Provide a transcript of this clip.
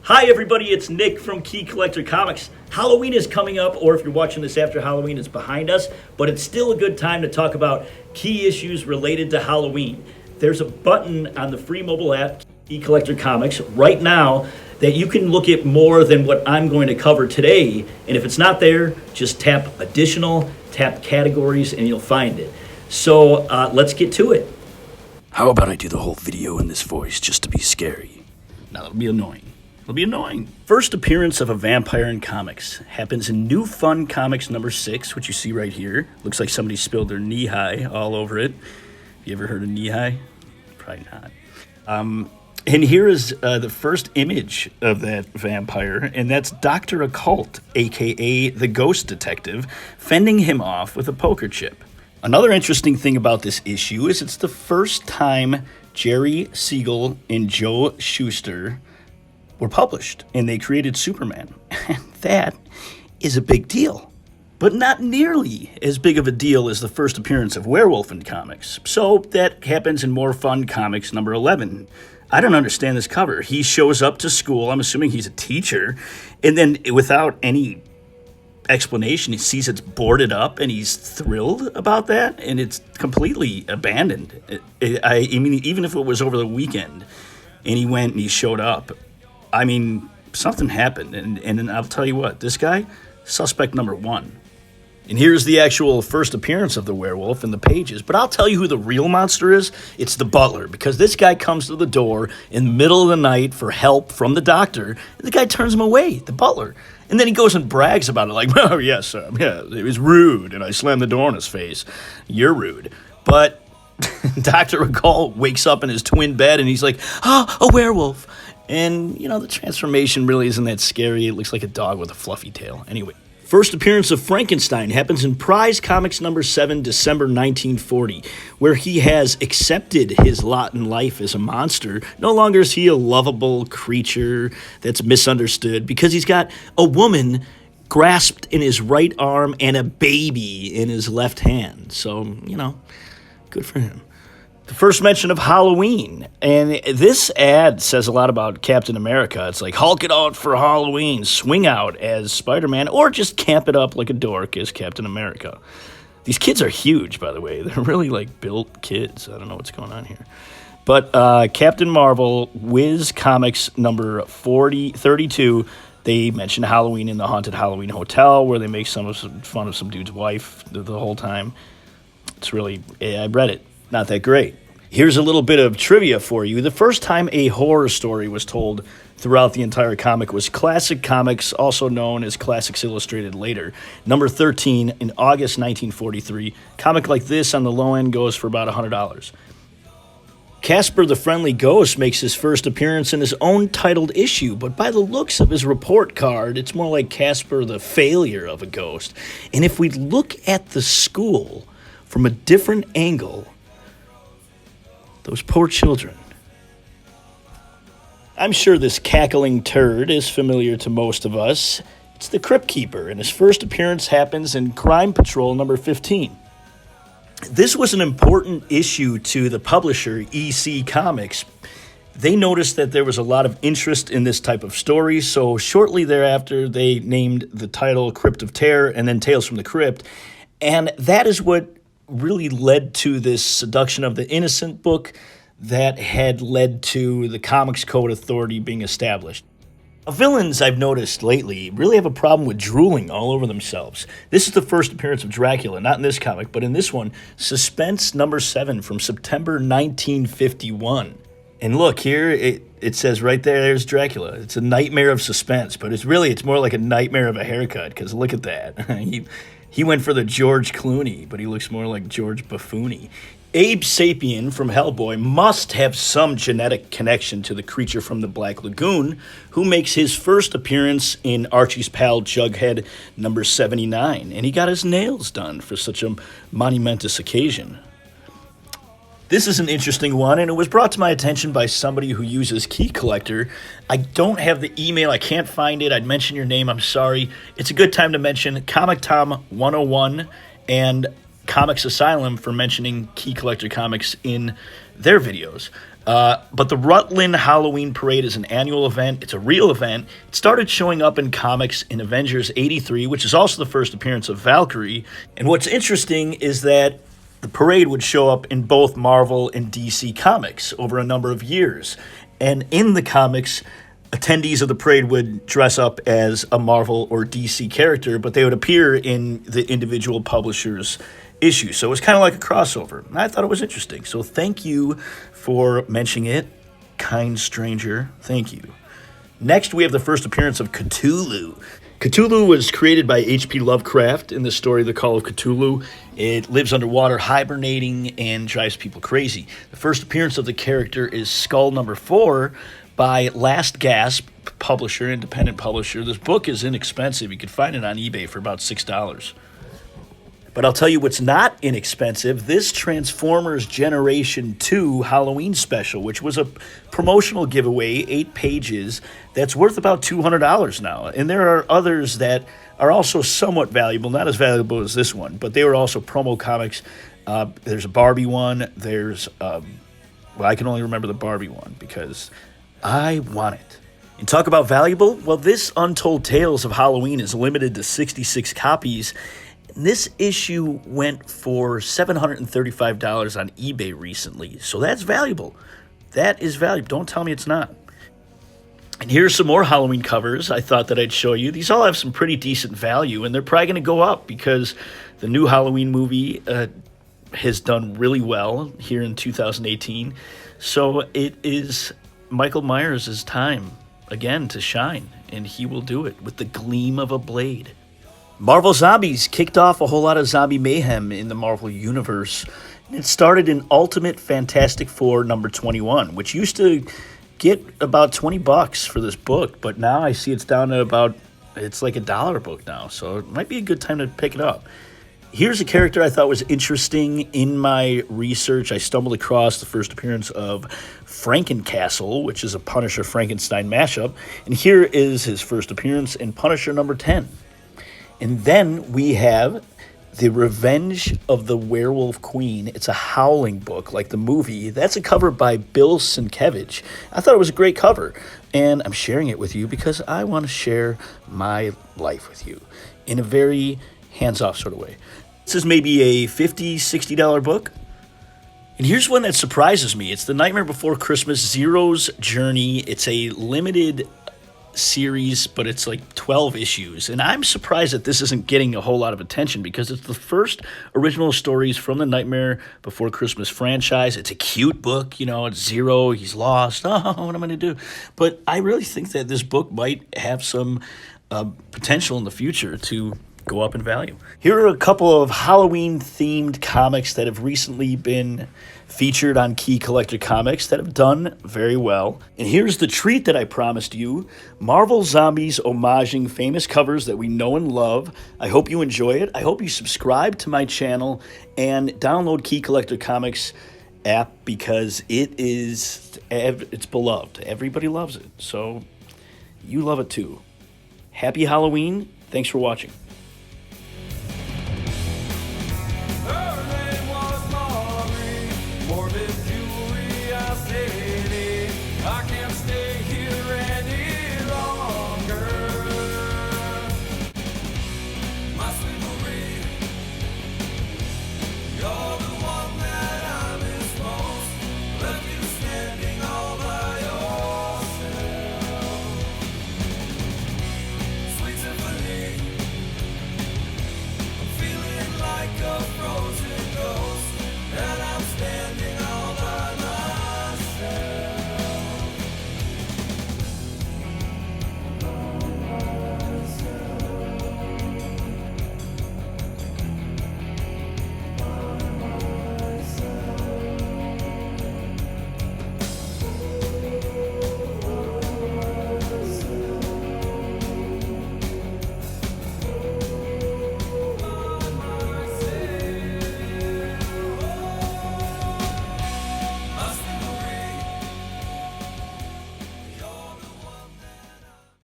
Hi everybody, it's Nick from Key Collector Comics. Halloween is coming up, or if you're watching this after Halloween, it's behind us, but it's still a good time to talk about key issues related to Halloween. There's a button on the free mobile app, Key Collector Comics, right now that you can look at more than what I'm going to cover today, and if it's not there, just tap Additional, tap Categories, and you'll find it. So let's get to it. How about I do the whole video in this voice just to be scary? Now that'll be annoying. It'll be annoying. First appearance of a vampire in comics happens in New Fun Comics number 6, which you see right here. Looks like somebody spilled their knee-high all over it. You ever heard of knee-high? Probably not. And here is the first image of that vampire, and that's Dr. Occult, a.k.a. the Ghost Detective, fending him off with a poker chip. Another interesting thing about this issue is it's the first time Jerry Siegel and Joe Shuster were published, and they created Superman. And that is a big deal. But not nearly as big of a deal as the first appearance of Werewolf in comics. So that happens in More Fun Comics number 11. I don't understand this cover. He shows up to school, I'm assuming he's a teacher, and then without any explanation, he sees it's boarded up, and he's thrilled about that, and it's completely abandoned. I mean, even if it was over the weekend, and he went and he showed up, I mean, something happened, and I'll tell you what, this guy, suspect number 1. And here's the actual first appearance of the werewolf in the pages, but I'll tell you who the real monster is. It's the butler, because this guy comes to the door in the middle of the night for help from the doctor, and the guy turns him away, the butler. And then he goes and brags about it, like, oh, yes, yeah, it was rude, and I slammed the door in his face. You're rude. But Dr. Occult wakes up in his twin bed, and he's like, oh, a werewolf. And, you know, the transformation really isn't that scary. It looks like a dog with a fluffy tail. Anyway, first appearance of Frankenstein happens in Prize Comics number 7, December 1940, where he has accepted his lot in life as a monster. No longer is he a lovable creature that's misunderstood, because he's got a woman grasped in his right arm and a baby in his left hand. So, you know, good for him. The first mention of Halloween, and this ad says a lot about Captain America. It's like, Hulk it out for Halloween, swing out as Spider-Man, or just camp it up like a dork as Captain America. These kids are huge, by the way. They're really, like, built kids. I don't know what's going on here. But Captain Marvel, Wiz Comics number 32, they mention Halloween in the Haunted Halloween Hotel, where they make fun of some dude's wife the whole time. It's really, I read it. Not that great. Here's a little bit of trivia for you. The first time a horror story was told throughout the entire comic was Classic Comics, also known as Classics Illustrated later, number 13 in August 1943. Comic like this on the low end goes for about $100. Casper the Friendly Ghost makes his first appearance in his own titled issue, but by the looks of his report card, it's more like Casper the Failure of a Ghost. And if we look at the school from a different angle, those poor children. I'm sure this cackling turd is familiar to most of us. It's the Crypt Keeper, and his first appearance happens in Crime Patrol number 15. This was an important issue to the publisher, EC Comics. They noticed that there was a lot of interest in this type of story, so shortly thereafter they named the title Crypt of Terror and then Tales from the Crypt, and that is what really led to this Seduction of the Innocent book that had led to the Comics Code Authority being established. Villains, I've noticed lately, really have a problem with drooling all over themselves. This is the first appearance of Dracula, not in this comic, but in this one, Suspense number 7 from September 1951. And look, here it says right there's Dracula. It's a nightmare of suspense, but it's more like a nightmare of a haircut, because look at that. He went for the George Clooney, but he looks more like George Buffooni. Abe Sapien from Hellboy must have some genetic connection to the creature from the Black Lagoon, who makes his first appearance in Archie's Pal Jughead number 79, and he got his nails done for such a monumentous occasion. This is an interesting one, and it was brought to my attention by somebody who uses Key Collector. I don't have the email. I can't find it. I'd mention your name. I'm sorry. It's a good time to mention Comic Tom 101 and Comics Asylum for mentioning Key Collector Comics in their videos. But the Rutland Halloween Parade is an annual event. It's a real event. It started showing up in comics in Avengers 83, which is also the first appearance of Valkyrie. And what's interesting is that the parade would show up in both Marvel and DC comics over a number of years. And in the comics, attendees of the parade would dress up as a Marvel or DC character, but they would appear in the individual publisher's issue. So it was kind of like a crossover. And I thought it was interesting. So thank you for mentioning it, kind stranger. Thank you. Next, we have the first appearance of Cthulhu. Cthulhu was created by H.P. Lovecraft in the story The Call of Cthulhu. It lives underwater, hibernating, and drives people crazy. The first appearance of the character is Skull number 4 by Last Gasp publisher, independent publisher. This book is inexpensive. You can find it on eBay for about $6. But I'll tell you what's not inexpensive. This Transformers Generation 2 Halloween special, which was a promotional giveaway, 8 pages, that's worth about $200 now. And there are others that are also somewhat valuable, not as valuable as this one, but they were also promo comics. There's a Barbie one. There's, I can only remember the Barbie one because I want it. And talk about valuable? Well, this Untold Tales of Halloween is limited to 66 copies. This issue went for $735 on eBay recently, so that's valuable. That is valuable. Don't tell me it's not. And here's some more Halloween covers I thought that I'd show you. These all have some pretty decent value, and they're probably going to go up because the new Halloween movie has done really well here in 2018. So it is Michael Myers' time again to shine, and he will do it with the gleam of a blade. Marvel Zombies kicked off a whole lot of zombie mayhem in the Marvel Universe. It started in Ultimate Fantastic Four number 21, which used to get about $20 for this book, but now I see it's down to it's like $1 a book now, so it might be a good time to pick it up. Here's a character I thought was interesting in my research. I stumbled across the first appearance of Frankencastle, which is a Punisher Frankenstein mashup, and here is his first appearance in Punisher number 10. And then we have The Revenge of the Werewolf Queen. It's a Howling book, like the movie. That's a cover by Bill Sienkiewicz. I thought it was a great cover, and I'm sharing it with you because I want to share my life with you in a very hands-off sort of way. This is maybe a $50, $60 book. And here's one that surprises me. It's The Nightmare Before Christmas, Zero's Journey. It's a limited series, but it's like 12 issues, and I'm surprised that this isn't getting a whole lot of attention because it's the first original stories from the Nightmare Before Christmas franchise. It's a cute book, it's Zero, he's lost, what am I going to do? But I really think that this book might have some potential in the future to go up in value. Here are a couple of Halloween-themed comics that have recently been featured on Key Collector Comics that have done very well. And here's the treat that I promised you. Marvel Zombies homaging famous covers that we know and love. I hope you enjoy it. I hope you subscribe to my channel and download Key Collector Comics app because it's beloved. Everybody loves it. So you love it too. Happy Halloween. Thanks for watching. Morbid curiosity, I can't stay